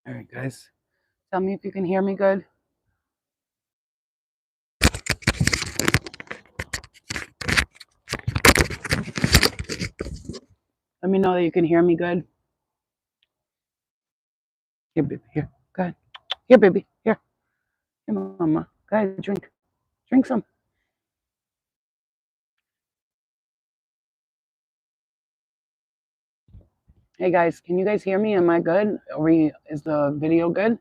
All right, guys. Tell me if you can hear me good. Let me know that you can hear me good. Here, baby. Here. Go ahead. Here, baby. Here. Here, mama. Go ahead. Drink. Drink some. Hey, guys. Can you guys hear me? Am I good? Is the video good?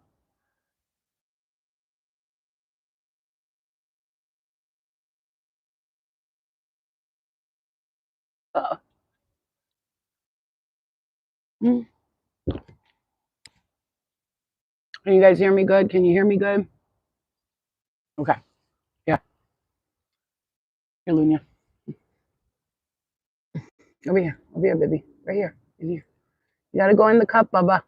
Uh, hmm. Can you guys hear me good? Can you hear me good? Okay. Yeah. Here, Lunia. Over here. Over here, baby. Right here. In here. You gotta go in the cup, Baba.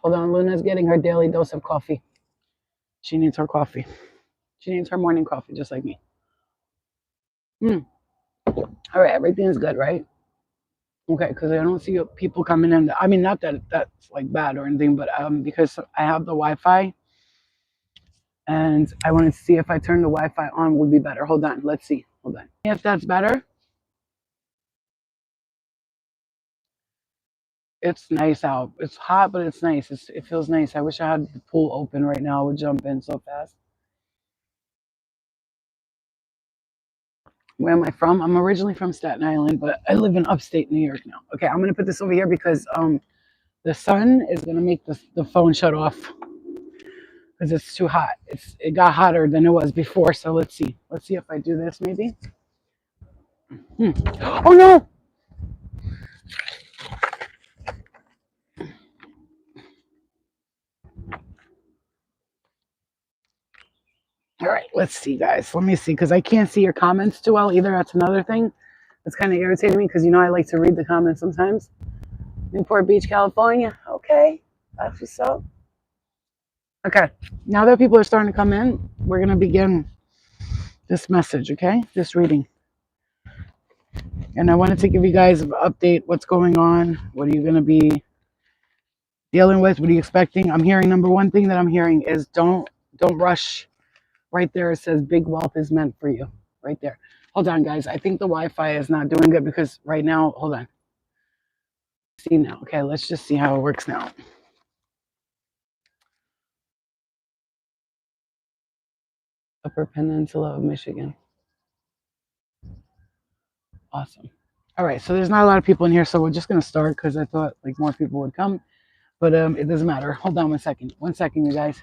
Hold on. Luna's getting her daily dose of coffee. She needs her coffee. She needs her morning coffee, just like me. Mm. All right. Everything's good, right? Okay, because I don't see people coming in. I mean, not that that's like bad or anything, but because I have the Wi-Fi and I wanted to see if I turn the Wi-Fi on would be better. Hold on, let's see. Hold on. If that's better, it's nice out. It's hot, but it's nice. It feels nice. I wish I had the pool open right now. I would jump in so fast. Where am I from? I'm originally from Staten Island, but I live in upstate New York now. Okay, I'm gonna put this over here because the sun is gonna make the phone shut off. Because it's too hot. It got hotter than it was before. So let's see. Let's see if I do this maybe. Oh no! All right, let's see, guys. Let me see because I can't see your comments too well either. That's another thing that's kind of irritating me because I like to read the comments sometimes. Newport Beach, California. Okay, that's what's up. Okay, now that people are starting to come in, we're gonna begin this message. Okay, this reading. And I wanted to give you guys an update. What's going on? What are you gonna be dealing with? What are you expecting? I'm hearing number one thing that I'm hearing is don't rush. Right there it says big wealth is meant for you. Right there. Hold on, guys. I think the Wi-Fi is not doing good because right now, hold on. See now. Okay, let's just see how it works now. Upper Peninsula of Michigan. Awesome. All right, so there's not a lot of people in here, so we're just gonna start because I thought like more people would come, but it doesn't matter. Hold on 1 second. 1 second, you guys.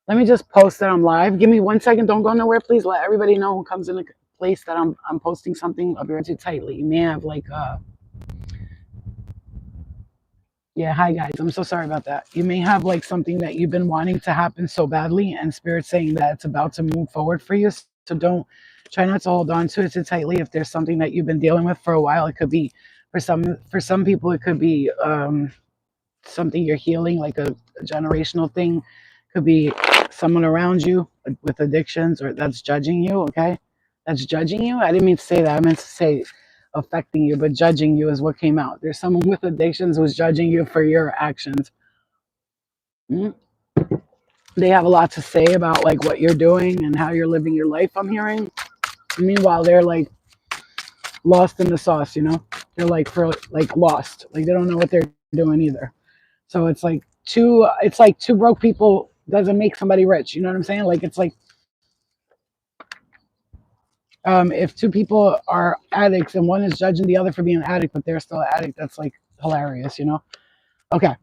Let me just post that I'm live. Give me 1 second. Don't go nowhere, please. Let everybody know who comes in the place that I'm posting something. I'll be right too tightly. You may have like yeah, hi guys. I'm so sorry about that. You may have like something that you've been wanting to happen so badly, and Spirit's saying that it's about to move forward for you. So don't try not to hold on to it too tightly. If there's something that you've been dealing with for a while, it could be for some people, it could be something you're healing, like a generational thing. Could be someone around you with addictions or that's judging you. Okay, that's judging you. I didn't mean to say that. I meant to say affecting you, but judging you is what came out. There's someone with addictions who's judging you for your actions. Mm. They have a lot to say about like what you're doing and how you're living your life. I'm hearing. Meanwhile, they're like lost in the sauce. They're like lost. Like they don't know what they're doing either. So it's like two broke people doesn't make somebody rich. You know what I'm saying? Like it's like if two people are addicts and one is judging the other for being an addict, but they're still an addict, that's like hilarious. Okay.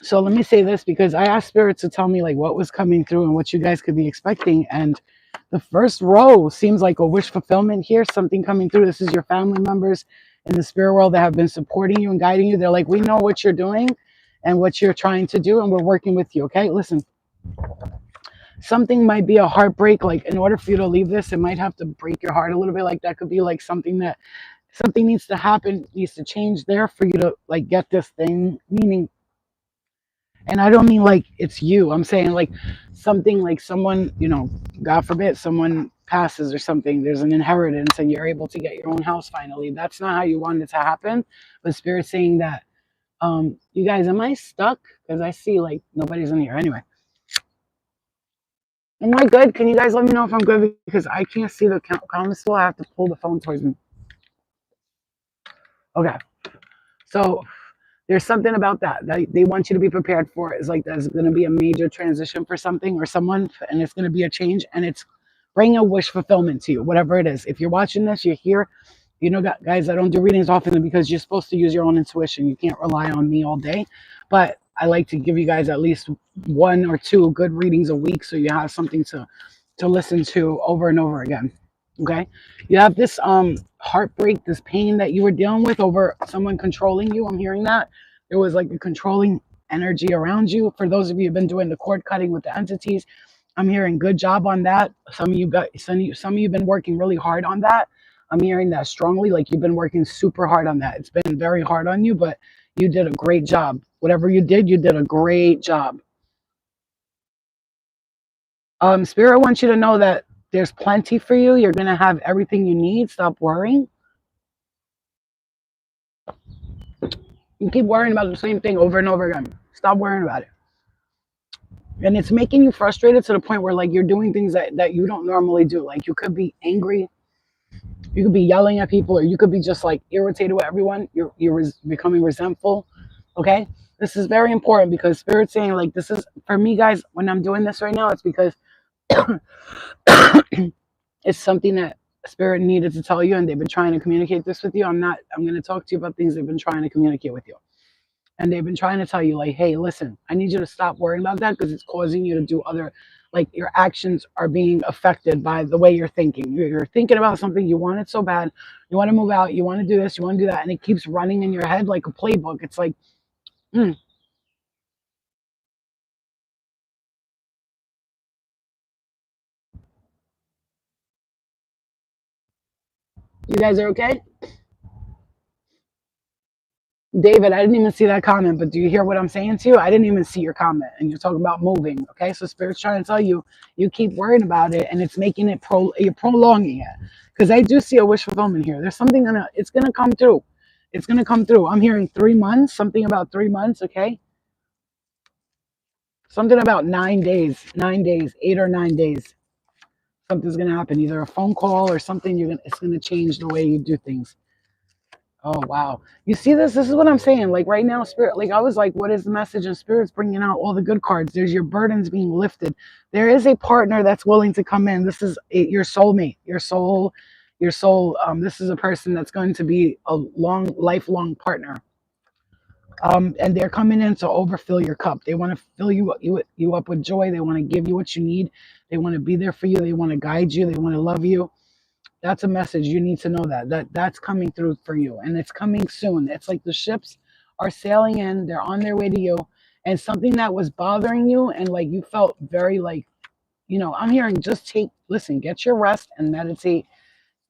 So let me say this because I asked Spirit to tell me like what was coming through and what you guys could be expecting. And the first row seems like a wish fulfillment here, something coming through. This is your family members in the spirit world that have been supporting you and guiding you. They're like, we know what you're doing and what you're trying to do, and we're working with you. Okay, listen. Something might be a heartbreak. Like in order for you to leave this, it might have to break your heart a little bit. Like that could be like something needs to happen, needs to change there for you to like get this thing. Meaning, And I don't mean like it's you. I'm saying like something like someone, God forbid, someone passes or something. There's an inheritance and you're able to get your own house finally. That's not how you want it to happen. But Spirit's saying that, you guys, am I stuck? Because I see like nobody's in here. Anyway, am I good? Can you guys let me know if I'm good? Because I can't see the comments still. I have to pull the phone towards me. Okay. So there's something about that they want you to be prepared for. It's like there's going to be a major transition for something or someone, and it's going to be a change, and it's bringing a wish fulfillment to you, whatever it is. If you're watching this, you're here. Guys, I don't do readings often because you're supposed to use your own intuition. You can't rely on me all day, but I like to give you guys at least one or two good readings a week so you have something to listen to over and over again. Okay, you have this heartbreak, this pain that you were dealing with over someone controlling you. I'm hearing that there was like a controlling energy around you. For those of you who've been doing the cord cutting with the entities, I'm hearing good job on that. Some of you've been working really hard on that. I'm hearing that strongly, like you've been working super hard on that. It's been very hard on you, but you did a great job. Whatever you did a great job. Spirit wants you to know that there's plenty for you. You're gonna have everything you need. Stop worrying. You keep worrying about the same thing over and over again. Stop worrying about it. And it's making you frustrated to the point where like you're doing things that you don't normally do. Like you could be angry, you could be yelling at people, or you could be just like irritated with everyone. You're becoming resentful. Okay, this is very important because Spirit's saying like this is for me, guys. When I'm doing this right now, it's because it's something that Spirit needed to tell you, and they've been trying to communicate this with you. I'm going to talk to you about things they've been trying to communicate with you. And they've been trying to tell you, like, hey, listen, I need you to stop worrying about that because it's causing you to do other, like, your actions are being affected by the way you're thinking. You're thinking about something, you want it so bad, you want to move out, you want to do this, you want to do that, and it keeps running in your head like a playbook. It's like, you guys are okay? David, I didn't even see that comment, but do you hear what I'm saying to you? I didn't even see your comment, and you're talking about moving. Okay, so Spirit's trying to tell you, you keep worrying about it, and it's making it you're prolonging it. Because I do see a wish fulfillment here. There's something it's gonna come through. It's gonna come through. I'm hearing 3 months, something about 3 months. Okay, something about 9 days, 9 days, 8 or 9 days. Something's gonna happen, either a phone call or something. It's gonna change the way you do things. Oh wow. You see this? This is what I'm saying. Like right now, Spirit, like I was like, what is the message? And Spirit's bringing out all the good cards. There's your burdens being lifted. There is a partner that's willing to come in. This is your soulmate, your soul. This is a person that's going to be a lifelong partner. And they're coming in to overfill your cup. They want to fill you up with joy. They want to give you what you need. They want to be there for you. They want to guide you. They want to love you. That's a message. You need to know that's coming through for you, and it's coming soon. It's like the ships are sailing in, they're on their way to you, and something that was bothering you and like you felt very like, I'm hearing just listen, get your rest and meditate,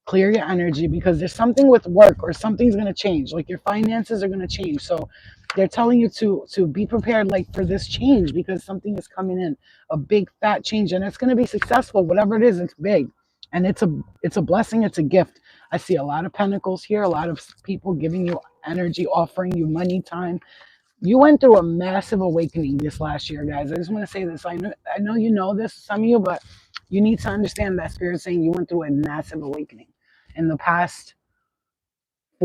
clear your energy, because there's something with work or something's going to change, like your finances are going to change. So they're telling you to be prepared like for this change, because something is coming in, a big fat change, and it's going to be successful. Whatever it is, it's big, and it's a blessing, it's a gift. I see a lot of pentacles here, a lot of people giving you energy, offering you money, time. You went through a massive awakening this last year, guys. I just want to say this. I know you know this, some of you, but you need to understand that Spirit saying you went through a massive awakening in the past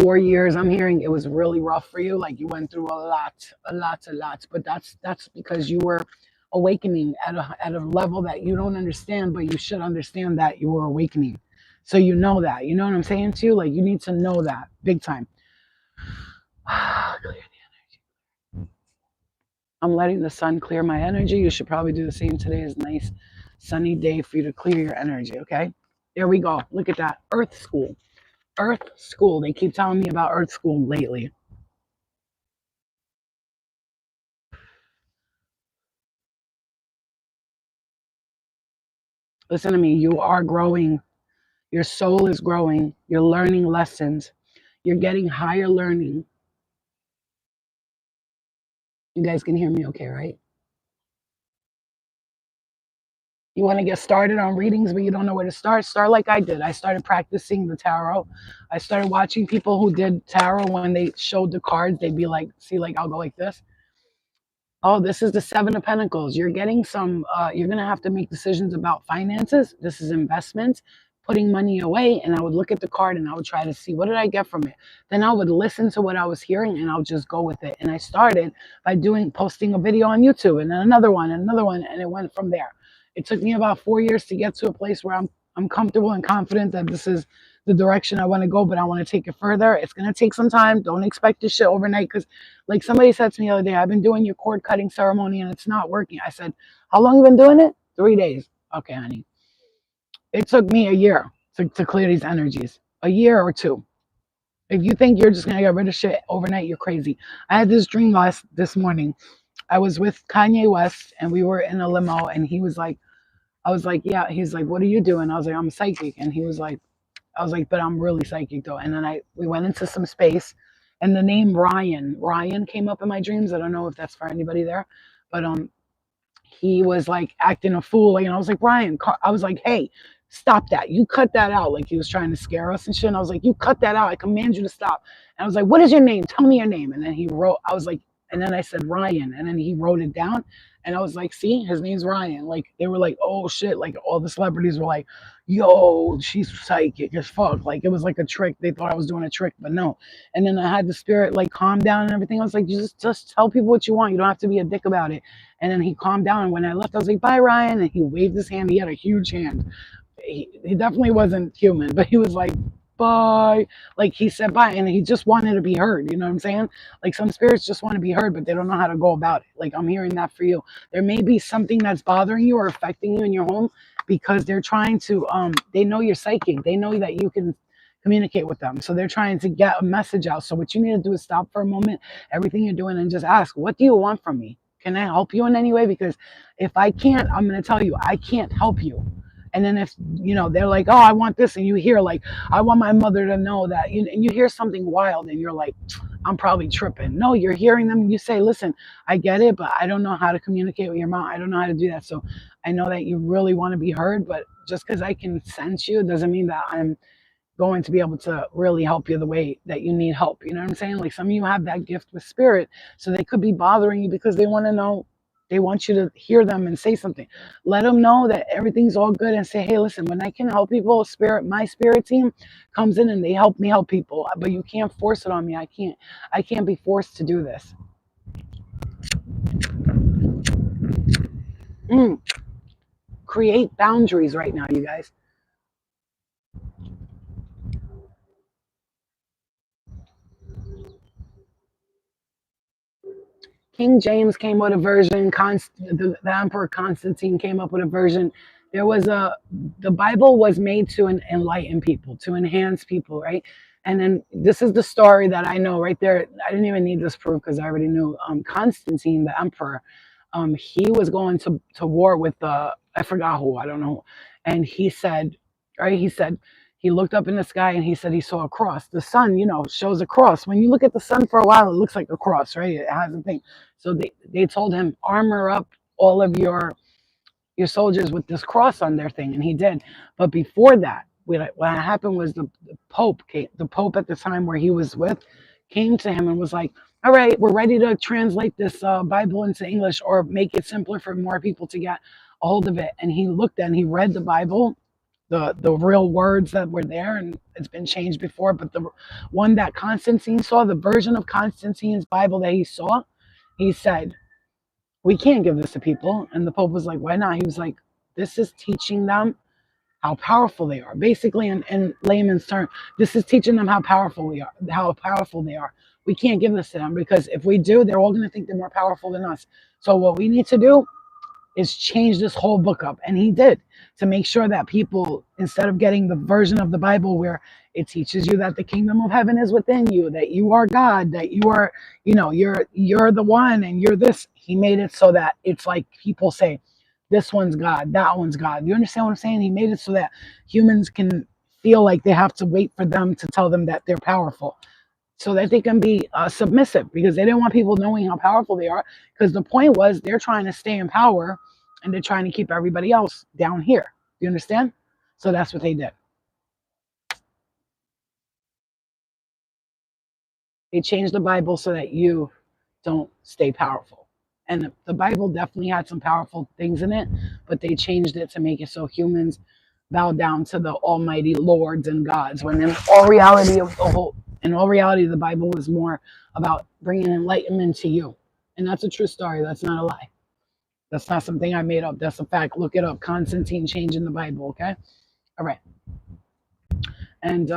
4 years. I'm hearing it was really rough for you. Like you went through a lot. But that's because you were awakening at a level that you don't understand, but you should understand that you were awakening. So you know that. You know what I'm saying to you? Like you need to know that big time. I'm letting the sun clear my energy. You should probably do the same. Today is a nice sunny day for you to clear your energy, okay? There we go. Look at that. Earth school. Earth school. They keep telling me about Earth school lately. Listen to me. You are growing. Your soul is growing. You're learning lessons. You're getting higher learning. You guys can hear me okay, right? You want to get started on readings, but you don't know where to start? Start like I did. I started practicing the tarot. I started watching people who did tarot. When they showed the cards, they'd be like, see, like I'll go like this. Oh, this is the Seven of Pentacles. You're getting some, you're going to have to make decisions about finances. This is investments, putting money away. And I would look at the card and I would try to see, what did I get from it? Then I would listen to what I was hearing and I'll just go with it. And I started by posting a video on YouTube, and then another one and another one. And it went from there. It took me about 4 years to get to a place where I'm comfortable and confident that this is the direction I want to go, but I want to take it further. It's going to take some time. Don't expect this shit overnight, because like somebody said to me the other day, I've been doing your cord cutting ceremony and it's not working. I said, how long you been doing it? 3 days. Okay, honey. It took me a year to clear these energies. A year or two. If you think you're just going to get rid of shit overnight, you're crazy. I had this dream this morning. I was with Kanye West and we were in a limo, and he was like, I was like, yeah. He's like, what are you doing? I was like, I'm psychic. And he was like, I was like, but I'm really psychic though. And then we went into some space, and the name Ryan came up in my dreams. I don't know if that's for anybody there, but he was like acting a fool. Like, and I was like, Ryan, I was like, hey, stop that. You cut that out. Like he was trying to scare us and shit. And I was like, you cut that out. I command you to stop. And I was like, what is your name? Tell me your name. And then he wrote, I was like, and then I said Ryan, and then he wrote it down. And I was like, see, his name's Ryan. Like they were like, oh shit. Like all the celebrities were like, yo, she's psychic as fuck. Like it was like a trick. They thought I was doing a trick, but no. And then I had the spirit like calm down and everything. I was like, just tell people what you want. You don't have to be a dick about it. And then he calmed down. And when I left, I was like, bye, Ryan. And he waved his hand. He had a huge hand. He definitely wasn't human, but he was like, bye. Like he said bye, and he just wanted to be heard. You know what I'm saying? Like some spirits just want to be heard, but they don't know how to go about it. Like I'm hearing that for you. There may be something that's bothering you or affecting you in your home, because they're trying to, they know you're psychic. They know that you can communicate with them. So they're trying to get a message out. So what you need to do is stop for a moment, everything you're doing, and just ask, what do you want from me? Can I help you in any way? Because if I can't, I'm going to tell you, I can't help you. And then if, they're like, oh, I want this. And you hear like, I want my mother to know that, and you hear something wild and you're like, I'm probably tripping. No, you're hearing them. And you say, listen, I get it, but I don't know how to communicate with your mom. I don't know how to do that. So I know that you really want to be heard, but just because I can sense you doesn't mean that I'm going to be able to really help you the way that you need help. You know what I'm saying? Like some of you have that gift with spirit, so they could be bothering you because they want to know, they want you to hear them and say something. Let them know that everything's all good and say, hey, listen, when I can help people, my spirit team comes in and they help me help people, but you can't force it on me. I can't be forced to do this. Create boundaries right now, you guys. King James came with a version. The Emperor Constantine came up with a version. The Bible was made to enlighten people, to enhance people, right? And then this is the story that I know right there. I didn't even need this proof because I already knew. Constantine, the emperor, he was going to war with I forgot who, I don't know. And he said, right? He looked up in the sky and he said he saw a cross. The sun, shows a cross. When you look at the sun for a while, it looks like a cross, right? It has a thing. So they told him, armor up all of your soldiers with this cross on their thing, and he did. But before that, what happened was the Pope at the time where he was with, came to him and was like, all right, we're ready to translate this Bible into English or make it simpler for more people to get a hold of it. And he looked and he read the Bible, the real words that were there, and it's been changed before, but the one that Constantine saw, the version of Constantine's Bible that he saw, he said, we can't give this to people. And the Pope was like, why not? He was like, this is teaching them how powerful they are. Basically, in layman's term, this is teaching them how powerful they are. We can't give this to them, because if we do, they're all going to think they're more powerful than us. So what we need to do is change this whole book up. And he did, to make sure that people, instead of getting the version of the Bible where it teaches you that the kingdom of heaven is within you, that you are God, that you are, you're the one and you're this. He made it so that it's like people say, this one's God, that one's God. You understand what I'm saying? He made it so that humans can feel like they have to wait for them to tell them that they're powerful, so that they can be submissive, because they didn't want people knowing how powerful they are. Because the point was, they're trying to stay in power and they're trying to keep everybody else down here. You understand? So that's what they did. They changed the Bible so that you don't stay powerful. And the Bible definitely had some powerful things in it, but they changed it to make it so humans bow down to the almighty lords and gods. When in all reality, the Bible was more about bringing enlightenment to you. And that's a true story. That's not a lie. That's not something I made up. That's a fact. Look it up. Constantine changing the Bible. Okay. All right. And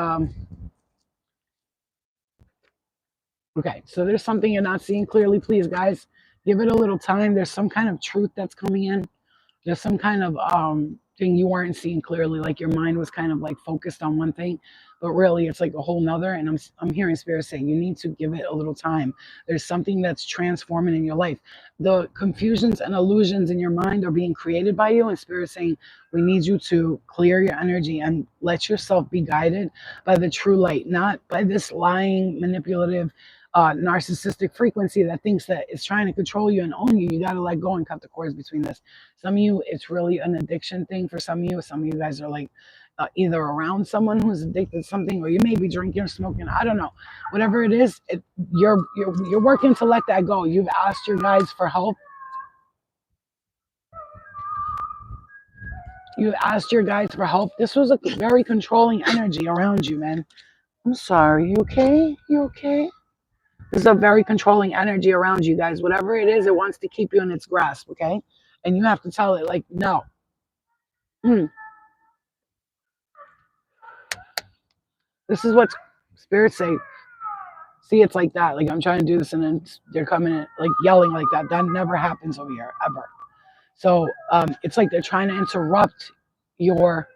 okay, so there's something you're not seeing clearly. Please, guys, give it a little time. There's some kind of truth that's coming in. There's some kind of thing you weren't seeing clearly, like your mind was kind of like focused on one thing, but really it's like a whole nother. And I'm hearing spirit saying you need to give it a little time. There's something that's transforming in your life. The confusions and illusions in your mind are being created by you, and spirit saying we need you to clear your energy and let yourself be guided by the true light, not by this lying, manipulative, narcissistic frequency that thinks that it's trying to control you and own you. You got to let go and cut the cords between this. Some of you, it's really an addiction thing for some of you. Some of you guys are like either around someone who's addicted to something, or you may be drinking or smoking. I don't know. Whatever it is, you're working to let that go. You've asked your guides for help. You asked your guides for help. This was a very controlling energy around you, man. I'm sorry. You okay? You okay? There's a very controlling energy around you guys. Whatever it is, it wants to keep you in its grasp, okay? And you have to tell it, like, no. This is what spirits say. See, it's like that. Like, I'm trying to do this, and then they're coming in, like, yelling like that. That never happens over here, ever. So it's like they're trying to interrupt your...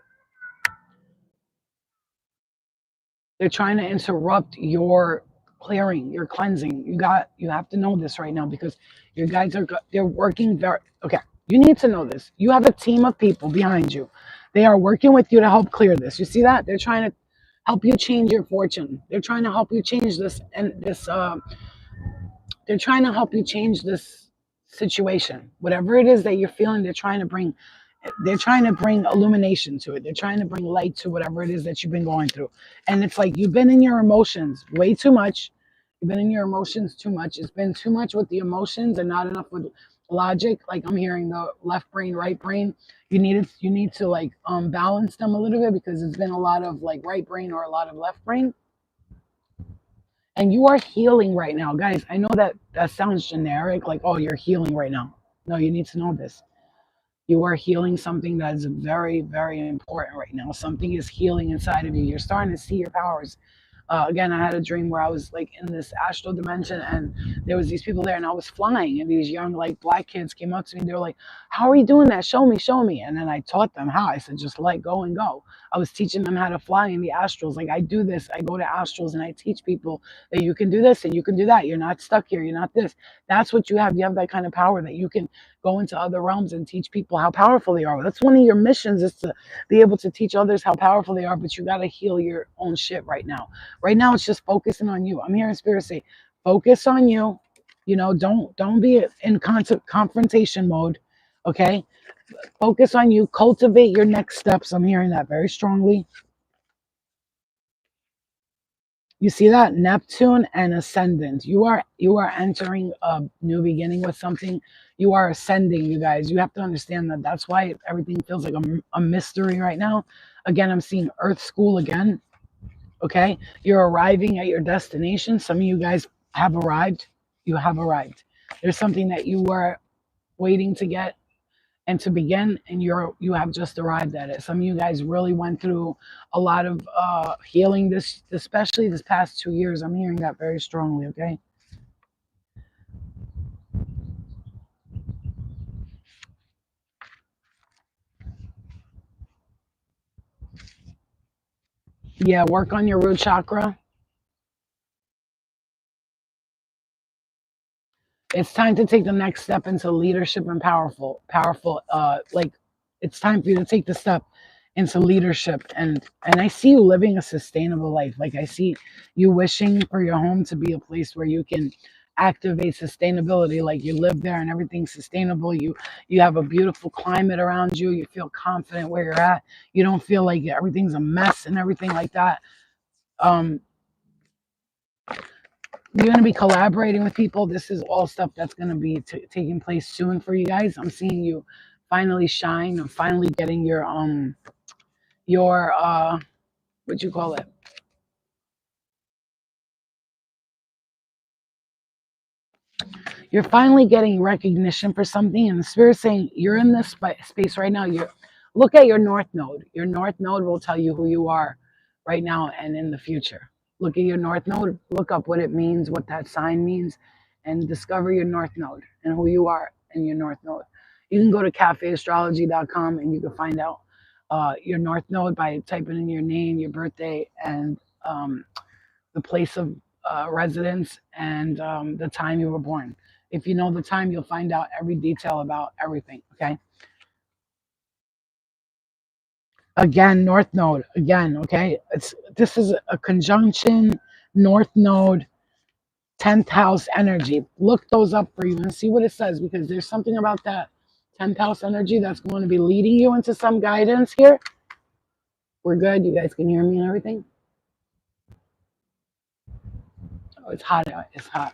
They're trying to interrupt your clearing, your cleansing. You have to know this right now, because your guides they're working very... Okay, you need to know this. You have a team of people behind you. They are working with you to help clear this. You see that? They're trying to help you change your fortune. They're trying to help you change this and this. They're trying to help you change this situation. Whatever it is that you're feeling, they're trying to bring illumination to it. They're trying to bring light to whatever it is that you've been going through. And it's like you've been in your emotions way too much. You've been in your emotions too much. It's been too much with the emotions and not enough with logic. Like I'm hearing the left brain, right brain. You need to like balance them a little bit, because it's been a lot of like right brain or a lot of left brain. And you are healing right now, guys. I know that sounds generic, like, oh, you're healing right now. No, you need to know this. You are healing something that is very, very important right now. Something is healing inside of you. You're starting to see your powers. Again, I had a dream where I was like in this astral dimension, and there was these people there, and I was flying, and these young like black kids came up to me. They were like, "How are you doing that? Show me, show me." And then I taught them how. I said, "Just let go and go." I was teaching them how to fly in the astrals. Like I do this. I go to astrals and I teach people that you can do this and you can do that. You're not stuck here. You're not this. That's what you have. You have that kind of power that you can go into other realms and teach people how powerful they are. That's one of your missions, is to be able to teach others how powerful they are. But you got to heal your own shit right now. Right now, it's just focusing on you. I'm hearing spirit say, focus on you. You know, don't be in confrontation mode. Okay, focus on you. Cultivate your next steps. I'm hearing that very strongly. You see that? Neptune and ascendant. You are entering a new beginning with something. You are ascending, you guys. You have to understand that. That's why everything feels like a mystery right now. Again, I'm seeing Earth School again. Okay, you're arriving at your destination. Some of you guys have arrived. You have arrived. There's something that you were waiting to get and to begin, and you have just arrived at it. Some of you guys really went through a lot of healing, this especially this past 2 years. I'm hearing that very strongly. Okay, yeah, work on your root chakra. It's time to take the next step into leadership and powerful like it's time for you to take the step into leadership, and I see you living a sustainable life. Like I see you wishing for your home to be a place where you can activate sustainability, like you live there and everything's sustainable. You have a beautiful climate around you. You feel confident where you're at. You don't feel like everything's a mess and everything like that. Um, you're going to be collaborating with people. This is all stuff that's going to be taking place soon for you guys. I'm seeing you finally shine and finally getting your what you call it, you're finally getting recognition for something, and the spirit's saying you're in this space right now. You look at your north node. Your north node will tell you who you are right now and in the future. Look at your north node, look up what it means, what that sign means, and discover your north node and who you are in your north node. You can go to cafeastrology.com and you can find out your north node by typing in your name, your birthday, and the place of residence, and the time you were born. If you know the time, you'll find out every detail about everything. Okay. Again, North Node. Again, okay. This is a conjunction, North Node, 10th house energy. Look those up for you and see what it says, because there's something about that 10th house energy that's going to be leading you into some guidance here. We're good. You guys can hear me and everything. Oh, it's hot out. It's hot.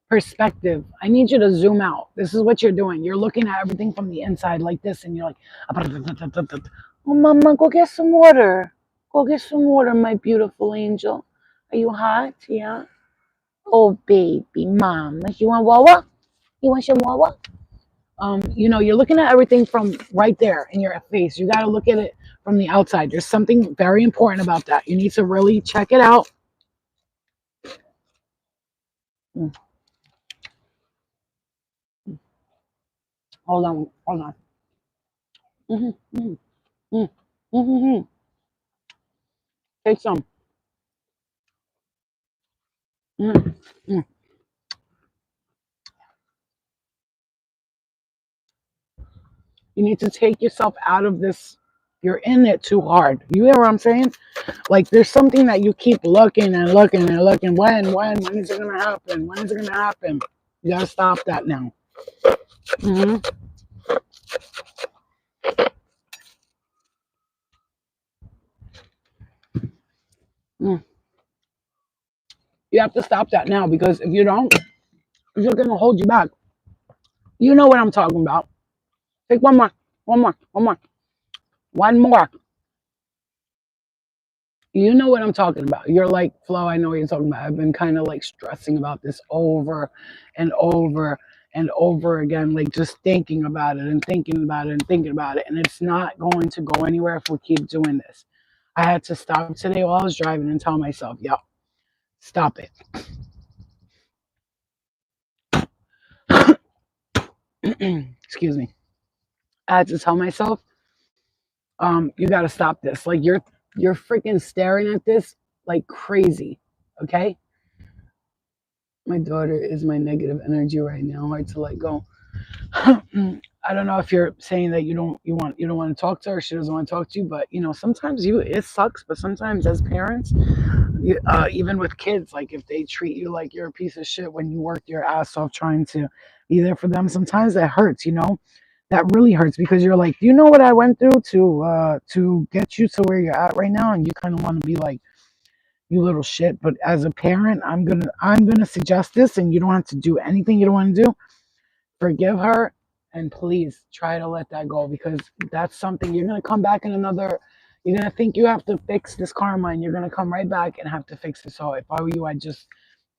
Perspective. I need you to zoom out. This is what you're doing. You're looking at everything from the inside like this, and you're like, oh, mama, go get some water. Go get some water, my beautiful angel. Are you hot? Yeah. Oh, baby, mom. You want wawa? You want some wawa? You're looking at everything from right there in your face. You got to look at it from the outside. There's something very important about that. You need to really check it out. Mm. Hold on. Hold on. Mm-hmm, mm-hmm, mm-hmm, mm-hmm. Take some. Mm, mm. You need to take yourself out of this. You're in it too hard. You hear what I'm saying? Like there's something that you keep looking and looking and looking. When is it gonna happen? When is it gonna happen? You gotta stop that now. Hmm. Mm. You have to stop that now, because if you don't, it's just gonna hold you back. You know what I'm talking about. Take one more, one more, one more, one more. You know what I'm talking about. You're like, Flo, I know what you're talking about. I've been kind of like stressing about this over and over and over again, like just thinking about it and thinking about it and thinking about it. And it's not going to go anywhere if we keep doing this. I had to stop today while I was driving and tell myself, yo, stop it. Excuse me. I had to tell myself, you got to stop this. Like you're freaking staring at this like crazy. Okay. My daughter is my negative energy right now. Hard to let go. I don't know if you're saying that you don't want to talk to her. She doesn't want to talk to you, but sometimes it sucks. But sometimes as parents, even with kids, like if they treat you like you're a piece of shit when you work your ass off trying to be there for them, sometimes that hurts. That really hurts, because you're like, you know what I went through to get you to where you're at right now, and you kind of want to be like, you little shit. But as a parent, I'm gonna suggest this, and you don't have to do anything you don't want to do. Forgive her, and please try to let that go, because that's something you're gonna come back in another. You're gonna think you have to fix this karma, and you're gonna come right back and have to fix it. So if I were you,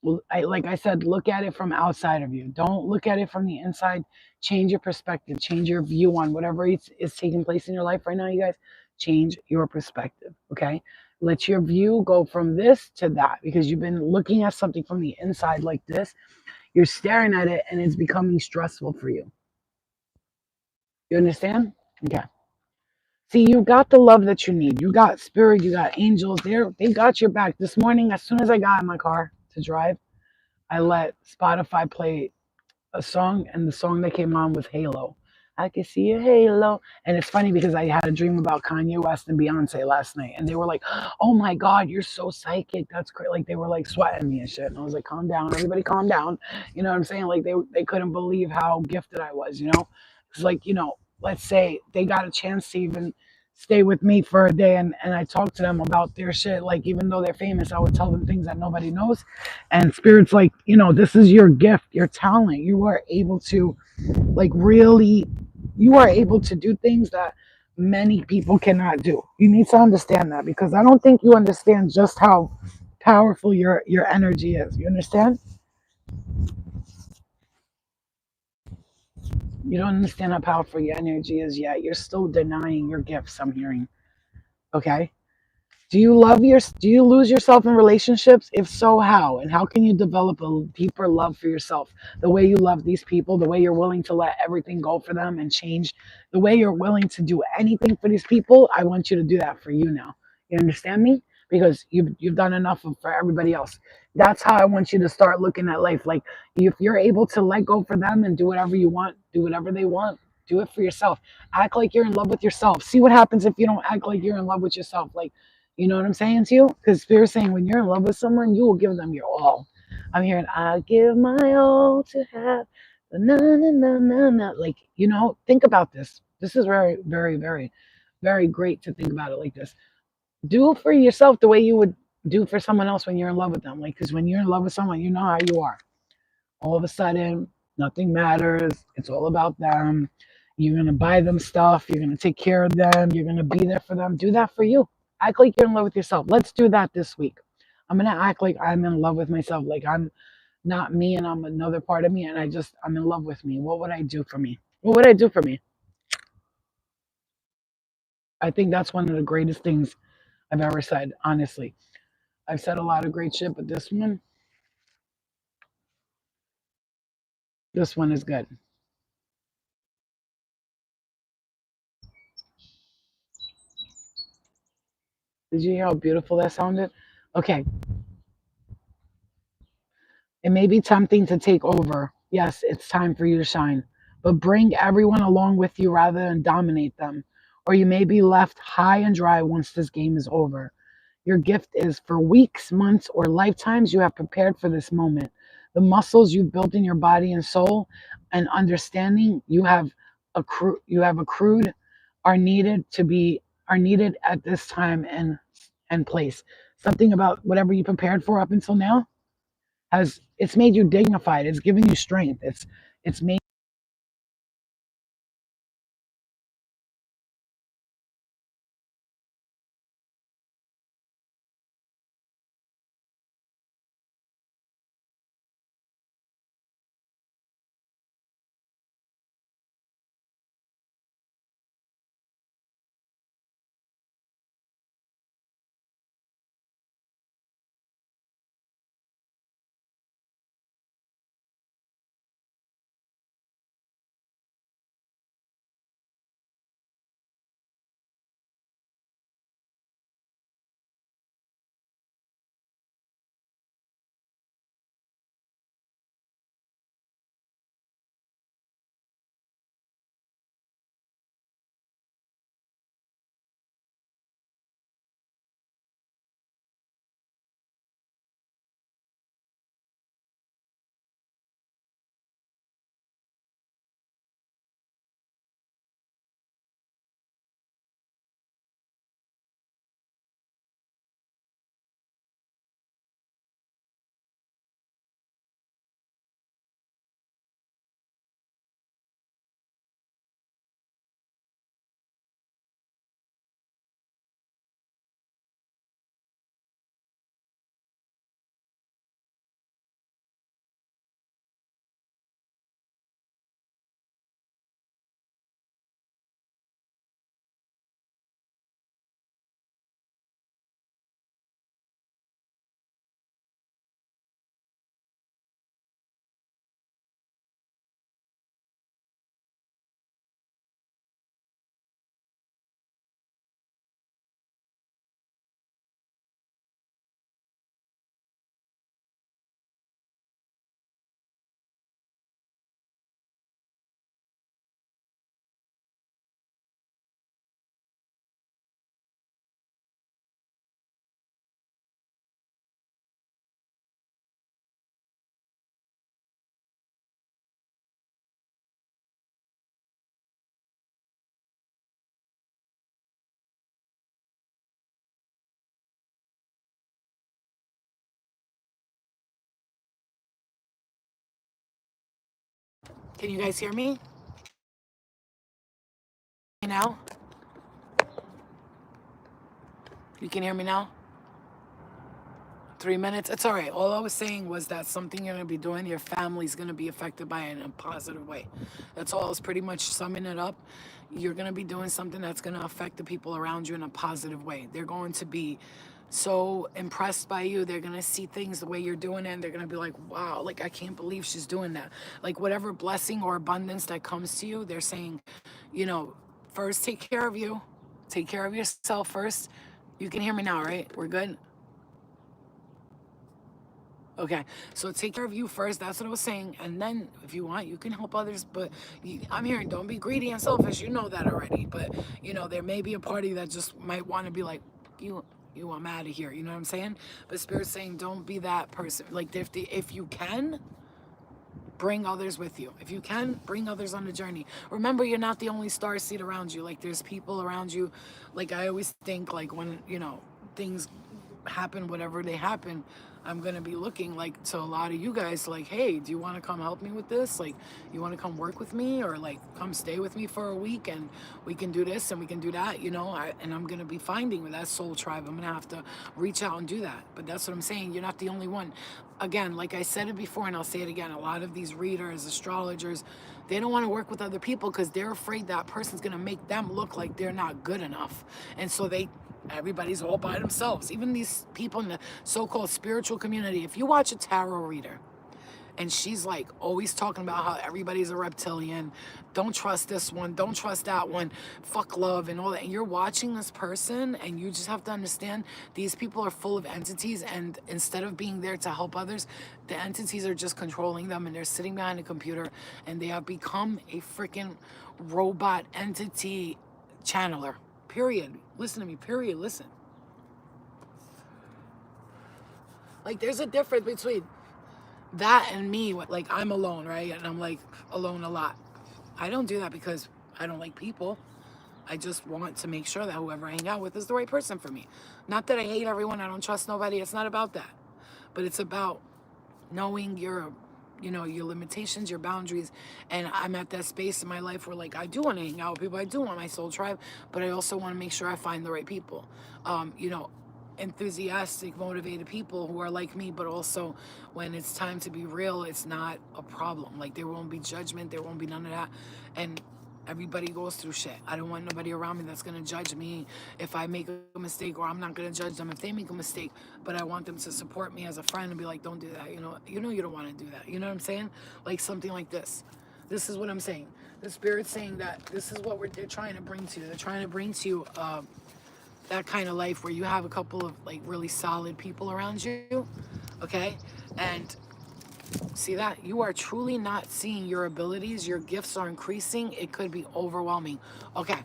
like I said, look at it from outside of you. Don't look at it from the inside. Change your perspective. Change your view on whatever is taking place in your life right now, you guys. Change your perspective, okay? Let your view go from this to that, because you've been looking at something from the inside like this. You're staring at it, and it's becoming stressful for you. You understand? Okay. See, you got the love that you need. You got spirit. You got angels. They got your back. This morning, as soon as I got in my car to drive, I let Spotify play a song, and the song that came on was Halo. I can see a halo. And it's funny because I had a dream about Kanye West and Beyonce last night, and they were like, "Oh my God, you're so psychic. That's great." Like they were like sweating me and shit, and I was like, "Calm down, everybody, calm down." You know what I'm saying? Like they couldn't believe how gifted I was. You know, it's like, let's say they got a chance to even stay with me for a day, and I talked to them about their shit. Like even though they're famous, I would tell them things that nobody knows. And Spirit's like, this is your gift, your talent. You are able to, like, really, you are able to do things that many people cannot do. You need to understand that, because I don't think you understand just how powerful your energy is. You understand? You don't understand how powerful your energy is yet. You're still denying your gifts, I'm hearing. Okay? Do you lose yourself in relationships? If so, how? And how can you develop a deeper love for yourself? The way you love these people, the way you're willing to let everything go for them and change, the way you're willing to do anything for these people, I want you to do that for you now. You understand me? Because you've done enough for everybody else. That's how I want you to start looking at life. Like, if you're able to let go for them and do whatever you want, do whatever they want, do it for yourself. Act like you're in love with yourself. See what happens if you don't act like you're in love with yourself. Like, you know what I'm saying to you? Because Spirit's saying when you're in love with someone, you will give them your all. I'm hearing, I give my all to have the na na na na na. Like, think about this. This is very, very, very, very great to think about it like this. Do for yourself the way you would do for someone else when you're in love with them. Like, because when you're in love with someone, you know how you are. All of a sudden, nothing matters. It's all about them. You're going to buy them stuff. You're going to take care of them. You're going to be there for them. Do that for you. Act like you're in love with yourself. Let's do that this week. I'm going to act like I'm in love with myself. Like I'm not me and I'm another part of me, and I'm in love with me. What would I do for me? What would I do for me? I think that's one of the greatest things I've ever said, honestly. I've said a lot of great shit, but this one is good. Did you hear how beautiful that sounded? Okay, it may be tempting to take over. Yes, it's time for you to shine, but bring everyone along with you rather than dominate them, or you may be left high and dry once this game is over. Your gift is for weeks, months, or lifetimes you have prepared for this moment. The muscles you've built in your body and soul and understanding you have accrued are needed at this time and place. Something about whatever you prepared for up until now has it's made you dignified. It's given you strength. It's made Can you guys hear me now? You can hear me now? 3 minutes? It's all right. All I was saying was that something you're going to be doing, your family's going to be affected by it in a positive way. That's all. I was pretty much summing it up. You're going to be doing something that's going to affect the people around you in a positive way. They're going to be so impressed by you. They're going to see things the way you're doing it, and they're going to be like, wow, like, I can't believe she's doing that. Like, whatever blessing or abundance that comes to you, they're saying, you know, first take care of you. Take care of yourself first. You can hear me now, right? We're good? Okay, so take care of you first. That's what I was saying. And then, if you want, you can help others. But I'm hearing, don't be greedy and selfish. You know that already. But you know, there may be a party that just might want to be like, I'm out of here. You know what I'm saying? But Spirit's saying, don't be that person. Like, if you can, bring others with you. If you can, bring others on the journey. Remember, you're not the only star seed around you. Like, there's people around you. Like, I always think, like, when things happen, whatever they happen, I'm gonna be looking like to a lot of you guys like, hey, do you want to come help me with this? Like, you want to come work with me, or like come stay with me for a week and we can do this and we can do that, and I'm gonna be finding with that soul tribe. I'm gonna have to reach out and do that. But that's what I'm saying, you're not the only one. Again, like I said it before and I'll say it again, a lot of these readers, astrologers, they don't want to work with other people because they're afraid that person's gonna make them look like they're not good enough. And so everybody's all by themselves. Even these people in the so-called spiritual community. If you watch a tarot reader and she's like always talking about how everybody's a reptilian, don't trust this one, don't trust that one, fuck love and all that, and you're watching this person, and you just have to understand these people are full of entities, and instead of being there to help others, the entities are just controlling them, and they're sitting behind a computer, and they have become a freaking robot entity channeler. Period. Listen to me. Period. Listen. Like, there's a difference between that and me. Like, I'm alone, right? And I'm like alone a lot. I don't do that because I don't like people. I just want to make sure that whoever I hang out with is the right person for me. Not that I hate everyone. I don't trust nobody. It's not about that. But it's about knowing your limitations, your boundaries. And I'm at that space in my life where, like, I do want to hang out with people. I do want my soul tribe, but I also want to make sure I find the right people. Enthusiastic, motivated people who are like me, but also when it's time to be real, it's not a problem. Like, there won't be judgment. There won't be none of that. And everybody goes through shit. I don't want nobody around me that's going to judge me if I make a mistake, or I'm not going to judge them if they make a mistake, but I want them to support me as a friend and be like, don't do that. You don't want to do that. You know what I'm saying? Like, something like this. This is what I'm saying. The Spirit's saying that this is what they're trying to bring to you. They're trying to bring to you that kind of life where you have a couple of like really solid people around you. Okay? And see that? You are truly not seeing your abilities. Your gifts are increasing. It could be overwhelming. Okay.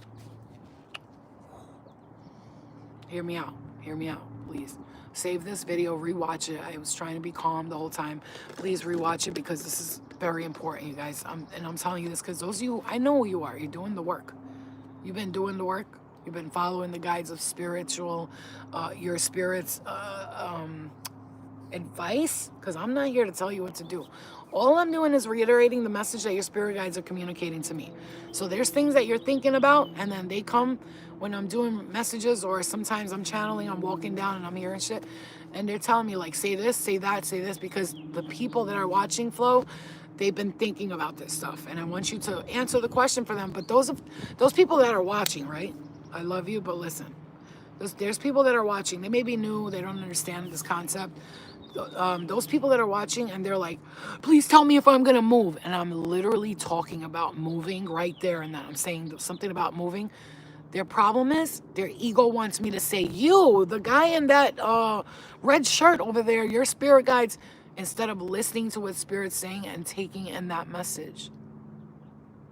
Hear me out. Hear me out, please. Save this video, rewatch it. I was trying to be calm the whole time. Please rewatch it because this is very important, you guys. I'm telling you this because those of you, I know who you are. You're doing the work. You've been doing the work. You've been following the guides of your spirit's advice, because I'm not here to tell you what to do. All I'm doing is reiterating the message that your spirit guides are communicating to me. So there's things that you're thinking about, and then they come when I'm doing messages, or sometimes I'm channeling, I'm walking down and I'm hearing shit, and they're telling me, like, say this, say that, say this, because the people that are watching Flow, they've been thinking about this stuff, and I want you to answer the question for them. But those people that are watching, right? I love you, but listen. There's people that are watching. They may be new. They don't understand this concept. Those people that are watching and they're like, please tell me if I'm going to move. And I'm literally talking about moving right there and then. I'm saying something about moving. Their problem is their ego wants me to say, you, the guy in that red shirt over there, your spirit guides, instead of listening to what Spirit's saying and taking in that message.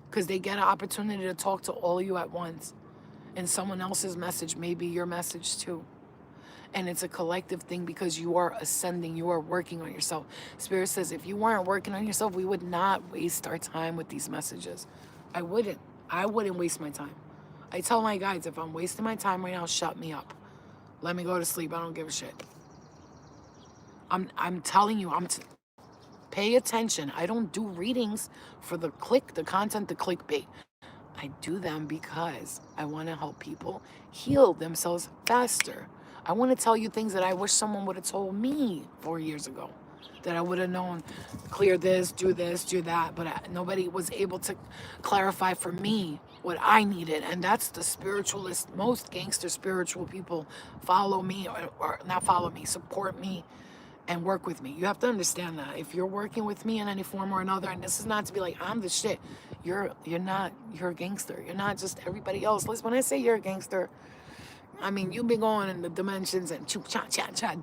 Because they get an opportunity to talk to all of you at once. And someone else's message may be your message too. And it's a collective thing because you are ascending. You are working on yourself. Spirit says if you weren't working on yourself, we would not waste our time with these messages. I wouldn't waste my time. I tell my guides, if I'm wasting my time right now, shut me up. Let me go to sleep. I don't give a shit. I'm telling you, Pay attention. I don't do readings for the content, the clickbait. I do them because I want to help people heal themselves faster. I want to tell you things that I wish someone would have told me 4 years ago. That I would have known, clear this, do that. But nobody was able to clarify for me what I needed. And that's the spiritualist, most gangster spiritual people follow me, or not follow me, support me and work with me. You have to understand that if you're working with me in any form or another, and this is not to be like I'm the shit, you're a gangster. You're not just everybody else. Listen, when I say you're a gangster, I mean you've been going in the dimensions and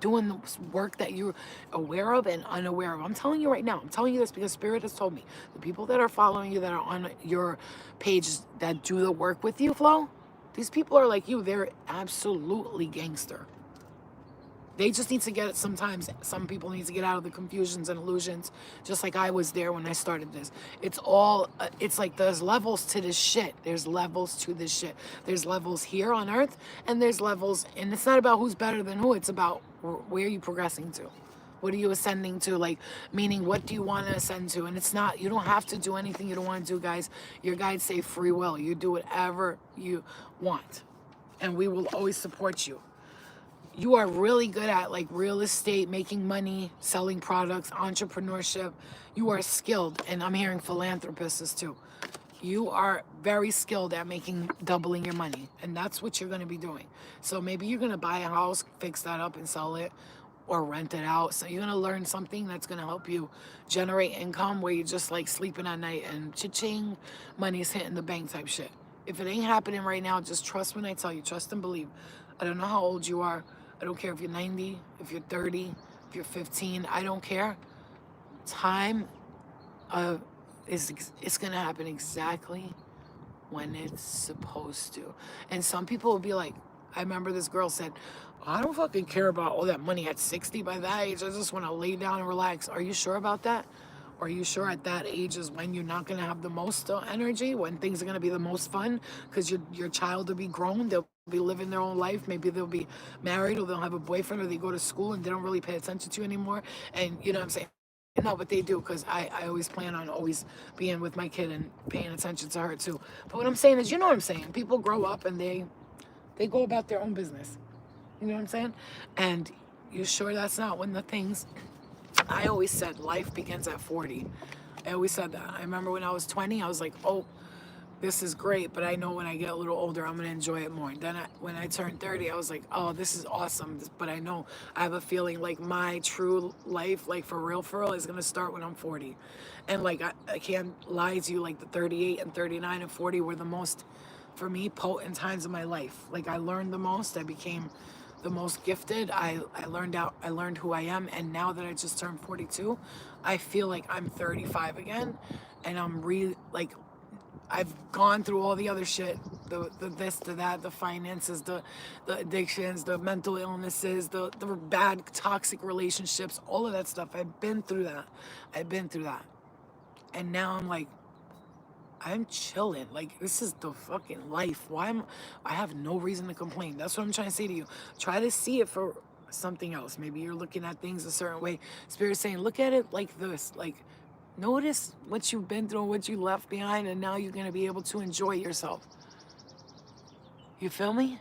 doing the work that you're aware of and unaware of. I'm telling you right now. I'm telling you this because Spirit has told me the people that are following you, that are on your pages, that do the work with you, Flo. These people are like you. They're absolutely gangster. They just need to get it sometimes. Some people need to get out of the confusions and illusions, just like I was there when I started this. It's all, it's like there's levels to this shit. There's levels to this shit. There's levels here on earth, and there's levels, and it's not about who's better than who. It's about where are you progressing to? What are you ascending to? Like, meaning, what do you want to ascend to? And it's not, you don't have to do anything you don't want to do, guys. Your guides say free will. You do whatever you want, and we will always support you. You are really good at like real estate, making money, selling products, entrepreneurship. You are skilled, and I'm hearing philanthropists too. You are very skilled at doubling your money, and that's what you're going to be doing. So maybe you're going to buy a house, fix that up and sell it, or rent it out. So you're going to learn something that's going to help you generate income where you're just like sleeping at night and cha-ching, money's hitting the bank type shit. If it ain't happening right now, just trust when I tell you. Trust and believe. I don't know how old you are. I don't care if you're 90, if you're 30, if you're 15. I don't care. Time it's going to happen exactly when it's supposed to. And some people will be like, I remember this girl said, I don't fucking care about all that money at 60 by that age. I just want to lay down and relax. Are you sure about that? Are you sure at that age is when you're not going to have the most energy, when things are going to be the most fun? Because your child will be grown. They'll be living their own life. Maybe they'll be married, or they'll have a boyfriend, or they go to school and they don't really pay attention to you anymore. And you know what I'm saying? No, but they do, because I always plan on always being with my kid and paying attention to her too. But what I'm saying is, you know what I'm saying? People grow up and they go about their own business. You know what I'm saying? And you sure that's not when the things... I always said life begins at 40. I always said that. I remember when I was 20, I was like, oh, this is great, but I know when I get a little older, I'm going to enjoy it more. Then when I turned 30, I was like, oh, this is awesome. But I know I have a feeling like my true life, like for real, is going to start when I'm 40. And like, I can't lie to you, like the 38 and 39 and 40 were the most, for me, potent times of my life. Like I learned the most. I became the most gifted. I learned who I am. And now that I just turned 42, I feel like I'm 35 again. And I'm really like, I've gone through all the other shit, the this, the that, the finances, the addictions, the mental illnesses, the bad toxic relationships, all of that stuff. I've been through that. And now I'm like, I'm chilling. Like, this is the fucking life. I have no reason to complain. That's what I'm trying to say to you. Try to see it for something else. Maybe you're looking at things a certain way. Spirit's saying, look at it like this. Like, notice what you've been through, what you left behind, and now you're going to be able to enjoy yourself. You feel me?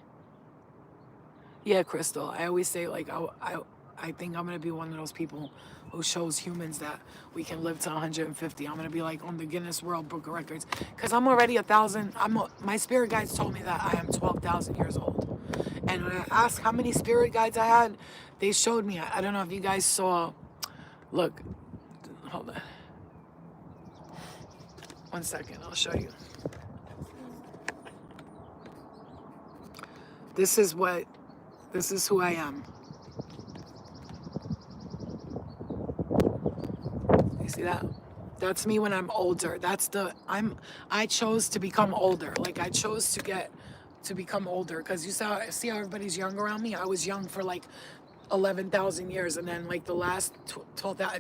Yeah, Crystal. I always say, like, I think I'm going to be one of those people who shows humans that we can live to 150. I'm going to be like on the Guinness World Book of Records, because I'm already 1,000. My spirit guides told me that I am 12,000 years old. And when I asked how many spirit guides I had, they showed me. I don't know if you guys saw. Look, hold on. 1 second, I'll show you. This is who I am. You see that? That's me when I'm older. I chose to become older. Like I chose to become older, because see how everybody's young around me? I was young for like 11,000 years, and then like the last 12,000, I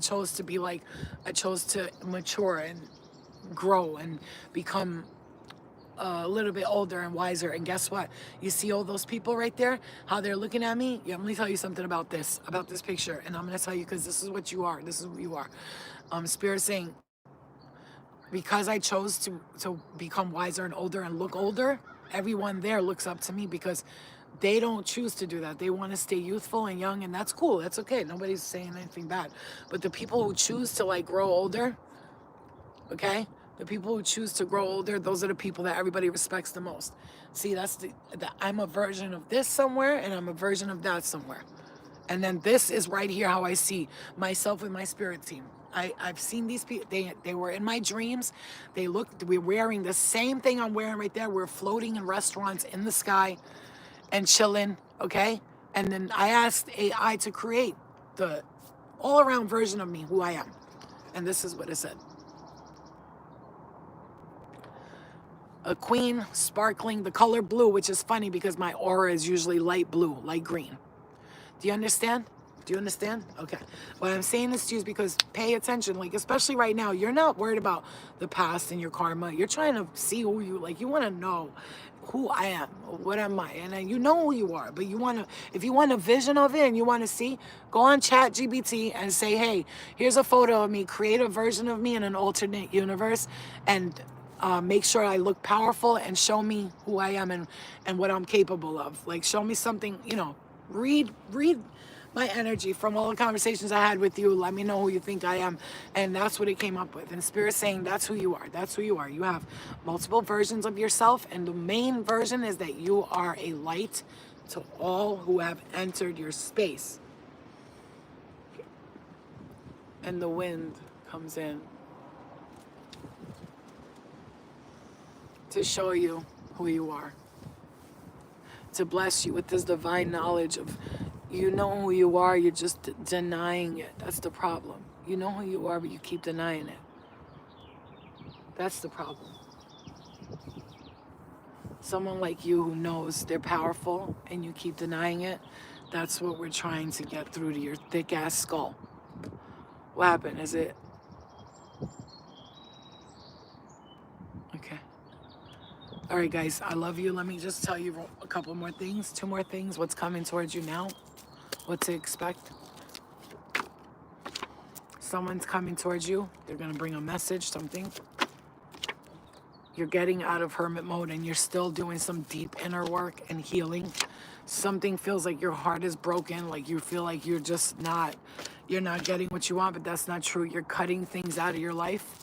chose to mature and grow and become a little bit older and wiser. And guess what? You see all those people right there, how they're looking at me? Yeah, let me tell you something about this picture. And I'm going to tell you, because this is what you are. This is who you are. Spirit saying, because I chose to become wiser and older and look older, everyone there looks up to me because they don't choose to do that. They want to stay youthful and young, and that's cool. That's okay. Nobody's saying anything bad. But the people who choose to like grow older, okay? The people who choose to grow older, those are the people that everybody respects the most. See, that's the I'm a version of this somewhere, and I'm a version of that somewhere. And then this is right here how I see myself with my spirit team. I've seen these people, they were in my dreams. We're wearing the same thing I'm wearing right there. We're floating in restaurants in the sky and chilling, okay? And then I asked AI to create the all around version of me, who I am. And this is what it said. A queen, sparkling, the color blue, which is funny because my aura is usually light blue, light green. Do you understand? Do you understand? Okay. What I'm saying this to you is because pay attention, like, especially right now, you're not worried about the past and your karma. You're trying to see who you, like, you want to know who I am, what am I? And you know who you are, but you want to, if you want a vision of it and you want to see, go on ChatGPT and say, hey, here's a photo of me, create a version of me in an alternate universe, and make sure I look powerful and show me who I am and what I'm capable of. Like, show me something, you know, read my energy from all the conversations I had with you. Let me know who you think I am. And that's what it came up with. And Spirit saying, that's who you are. That's who you are. You have multiple versions of yourself. And the main version is that you are a light to all who have entered your space. And the wind comes in to show you who you are. To bless you with this divine knowledge of, you know who you are, you're just denying it. That's the problem. You know who you are, but you keep denying it. That's the problem. Someone like you who knows they're powerful and you keep denying it, that's what we're trying to get through to your thick ass skull. What happened? Is it? Okay. All right, guys, I love you. Let me just tell you a couple more things, 2 more things. What's coming towards you now? What to expect? Someone's coming towards you. They're going to bring a message, something. You're getting out of hermit mode and you're still doing some deep inner work and healing. Something feels like your heart is broken, like you feel like you're not getting what you want, but that's not true. You're cutting things out of your life.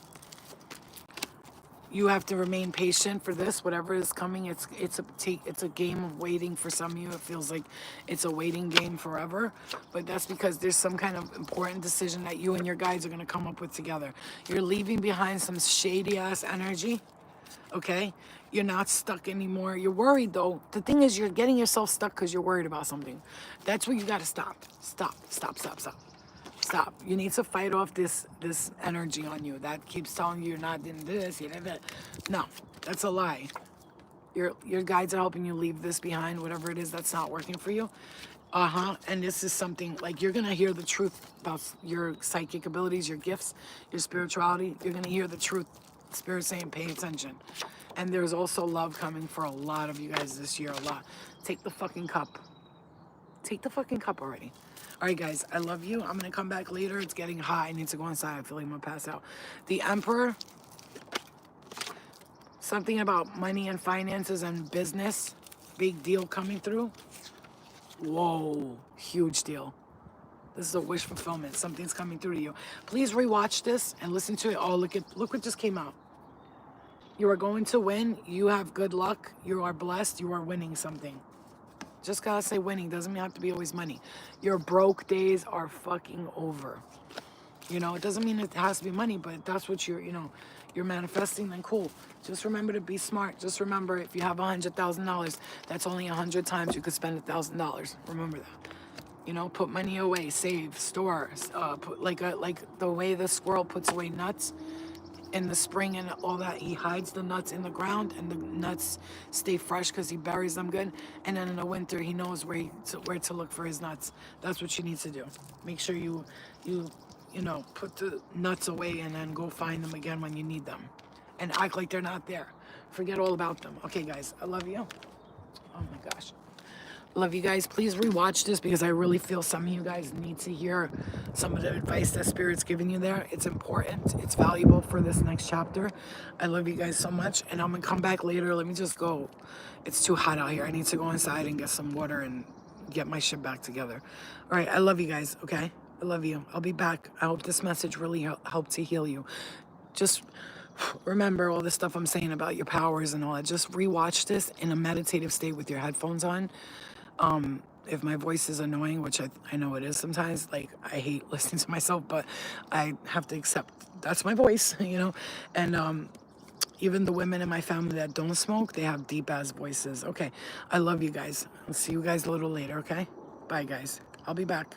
You have to remain patient for this, whatever is coming. It's a game of waiting for some of you. It feels like it's a waiting game forever, but that's because there's some kind of important decision that you and your guides are going to come up with together. You're leaving behind some shady ass energy, okay? You're not stuck anymore. You're worried though. The thing is, you're getting yourself stuck because you're worried about something. That's where you got to stop. Stop. You need to fight off this energy on you that keeps telling you you're not doing this, you did that. No, that's a lie. Your guides are helping you leave this behind, whatever it is that's not working for you. And this is something like you're gonna hear the truth about your psychic abilities, your gifts, your spirituality. You're gonna hear the truth. Spirit saying, pay attention. And there's also love coming for a lot of you guys this year. A lot. Take the fucking cup. Take the fucking cup already. All right, guys, I love you. I'm going to come back later. It's getting hot. I need to go inside. I feel like I'm going to pass out. The Emperor, something about money and finances and business. Big deal coming through. Whoa, huge deal. This is a wish fulfillment. Something's coming through to you. Please rewatch this and listen to it. Oh, look what just came out. You are going to win. You have good luck. You are blessed. You are winning something. Just gotta say winning. Doesn't have to be always money. Your broke days are fucking over. You know, it doesn't mean it has to be money, but that's what you're manifesting, then cool. Just remember to be smart. Just remember, if you have $100,000, that's only 100 times you could spend $1,000. Remember that. You know, put money away, save, store. Put like the way the squirrel puts away nuts in the spring and all that, he hides the nuts in the ground and the nuts stay fresh because he buries them good. And then in the winter, he knows where to look for his nuts. That's what you need to do. Make sure you put the nuts away and then go find them again when you need them and act like they're not there. Forget all about them. Okay, guys, I love you. Oh my gosh. Love you guys. Please rewatch this because I really feel some of you guys need to hear some of the advice that Spirit's giving you there. It's important. It's valuable for this next chapter. I love you guys so much. And I'm going to come back later. Let me just go. It's too hot out here. I need to go inside and get some water and get my shit back together. All right. I love you guys. Okay. I love you. I'll be back. I hope this message really helped to heal you. Just remember all the stuff I'm saying about your powers and all that. Just rewatch this in a meditative state with your headphones on. If my voice is annoying, which I know it is sometimes, like I hate listening to myself, but I have to accept that's my voice, you know. And even the women in my family that don't smoke, they have deep ass voices. Okay, I love you guys. I'll see you guys a little later. Okay, bye guys. I'll be back.